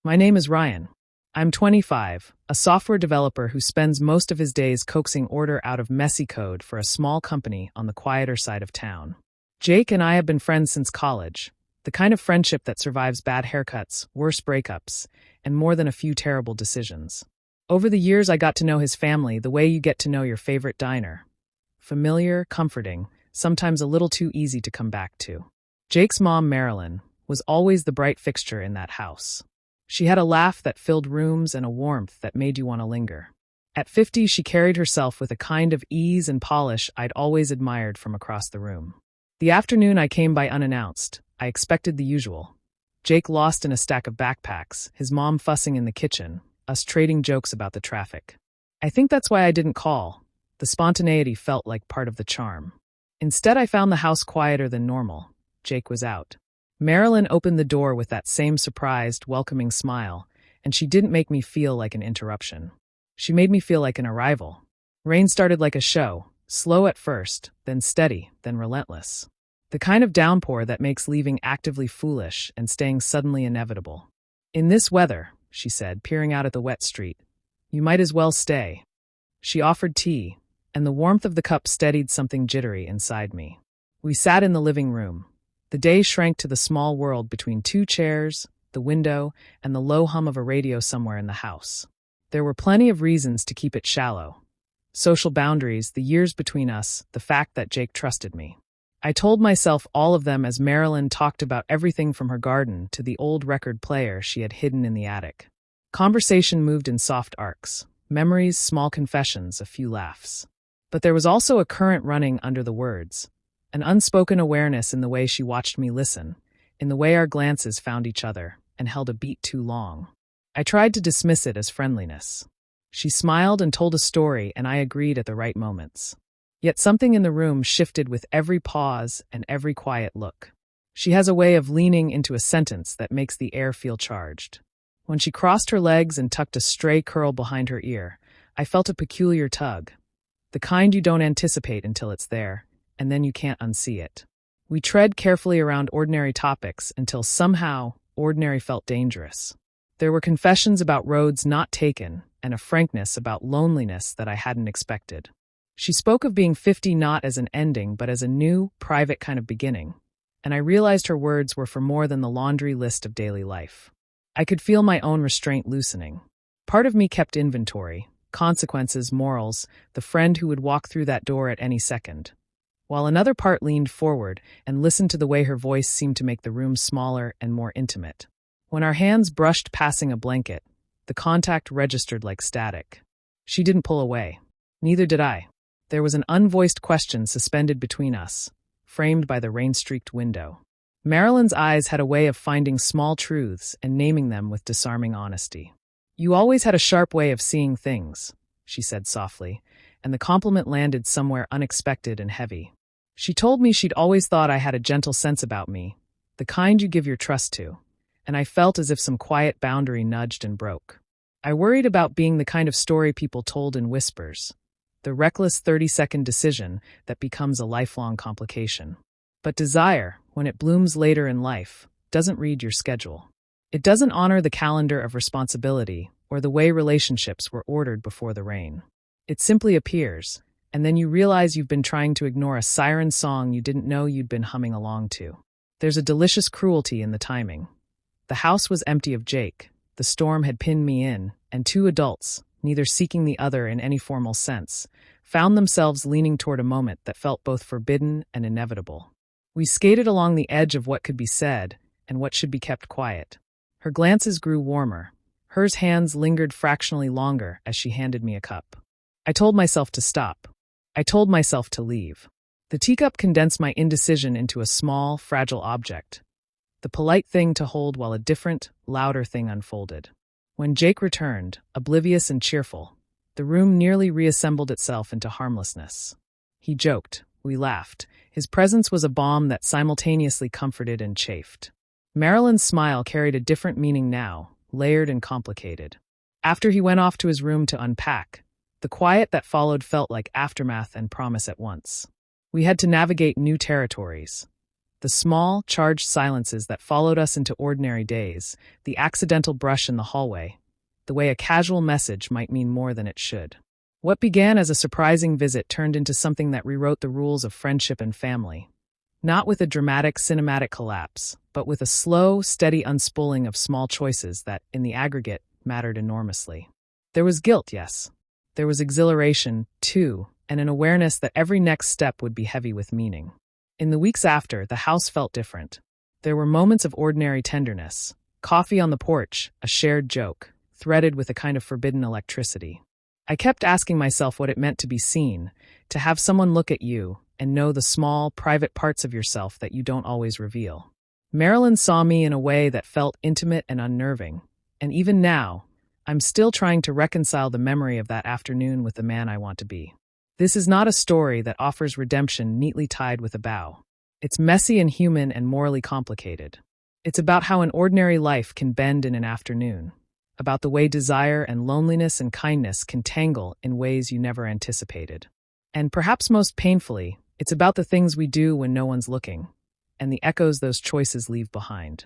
My name is Ryan. I'm 25, a software developer who spends most of his days coaxing order out of messy code for a small company on the quieter side of town. Jake and I have been friends since college, the kind of friendship that survives bad haircuts, worse breakups, and more than a few terrible decisions. Over the years, I got to know his family the way you get to know your favorite diner. Familiar, comforting, sometimes a little too easy to come back to. Jake's mom, Marilyn, was always the bright fixture in that house. She had a laugh that filled rooms and a warmth that made you want to linger. At 50, she carried herself with a kind of ease and polish I'd always admired from across the room. The afternoon I came by unannounced, I expected the usual. Jake lost in a stack of backpacks, his mom fussing in the kitchen, us trading jokes about the traffic. I think that's why I didn't call. The spontaneity felt like part of the charm. Instead, I found the house quieter than normal. Jake was out. Marilyn opened the door with that same surprised, welcoming smile, and she didn't make me feel like an interruption. She made me feel like an arrival. Rain started like a show, slow at first, then steady, then relentless. The kind of downpour that makes leaving actively foolish and staying suddenly inevitable. "In this weather," she said, peering out at the wet street, "you might as well stay." She offered tea, and the warmth of the cup steadied something jittery inside me. We sat in the living room. The day shrank to the small world between two chairs, the window, and the low hum of a radio somewhere in the house. There were plenty of reasons to keep it shallow. Social boundaries, the years between us, the fact that Jake trusted me. I told myself all of them as Marilyn talked about everything from her garden to the old record player she had hidden in the attic. Conversation moved in soft arcs. Memories, small confessions, a few laughs. But there was also a current running under the words. An unspoken awareness in the way she watched me listen, in the way our glances found each other and held a beat too long. I tried to dismiss it as friendliness. She smiled and told a story, and I agreed at the right moments. Yet something in the room shifted with every pause and every quiet look. She has a way of leaning into a sentence that makes the air feel charged. When she crossed her legs and tucked a stray curl behind her ear, I felt a peculiar tug. The kind you don't anticipate until it's there, and then you can't unsee it. We tread carefully around ordinary topics until somehow ordinary felt dangerous. There were confessions about roads not taken and a frankness about loneliness that I hadn't expected. She spoke of being 50 not as an ending but as a new, private kind of beginning, and I realized her words were for more than the laundry list of daily life. I could feel my own restraint loosening. Part of me kept inventory, consequences, morals, the friend who would walk through that door at any second, while another part leaned forward and listened to the way her voice seemed to make the room smaller and more intimate. When our hands brushed passing a blanket, the contact registered like static. She didn't pull away. Neither did I. There was an unvoiced question suspended between us, framed by the rain-streaked window. Marilyn's eyes had a way of finding small truths and naming them with disarming honesty. "You always had a sharp way of seeing things," she said softly, and the compliment landed somewhere unexpected and heavy. She told me she'd always thought I had a gentle sense about me, the kind you give your trust to, and I felt as if some quiet boundary nudged and broke. I worried about being the kind of story people told in whispers, the reckless 30-second decision that becomes a lifelong complication. But desire, when it blooms later in life, doesn't read your schedule. It doesn't honor the calendar of responsibility or the way relationships were ordered before the rain. It simply appears, and then you realize you've been trying to ignore a siren song you didn't know you'd been humming along to. There's a delicious cruelty in the timing. The house was empty of Jake, the storm had pinned me in, and two adults, neither seeking the other in any formal sense, found themselves leaning toward a moment that felt both forbidden and inevitable. We skated along the edge of what could be said and what should be kept quiet. Her glances grew warmer. Hers hands lingered fractionally longer as she handed me a cup. I told myself to stop. I told myself to leave. The teacup condensed my indecision into a small, fragile object, the polite thing to hold while a different, louder thing unfolded. When Jake returned, oblivious and cheerful, the room nearly reassembled itself into harmlessness. He joked. We laughed. His presence was a balm that simultaneously comforted and chafed. Marilyn's smile carried a different meaning now, layered and complicated. After he went off to his room to unpack, the quiet that followed felt like aftermath and promise at once. We had to navigate new territories. The small, charged silences that followed us into ordinary days, the accidental brush in the hallway, the way a casual message might mean more than it should. What began as a surprising visit turned into something that rewrote the rules of friendship and family. Not with a dramatic cinematic collapse, but with a slow, steady unspooling of small choices that, in the aggregate, mattered enormously. There was guilt, yes. There was exhilaration, too, and an awareness that every next step would be heavy with meaning. In the weeks after, the house felt different. There were moments of ordinary tenderness. Coffee on the porch, a shared joke, threaded with a kind of forbidden electricity. I kept asking myself what it meant to be seen, to have someone look at you and know the small, private parts of yourself that you don't always reveal. Marilyn saw me in a way that felt intimate and unnerving, and even now, I'm still trying to reconcile the memory of that afternoon with the man I want to be. This is not a story that offers redemption neatly tied with a bow. It's messy and human and morally complicated. It's about how an ordinary life can bend in an afternoon, about the way desire and loneliness and kindness can tangle in ways you never anticipated. And perhaps most painfully, it's about the things we do when no one's looking, and the echoes those choices leave behind.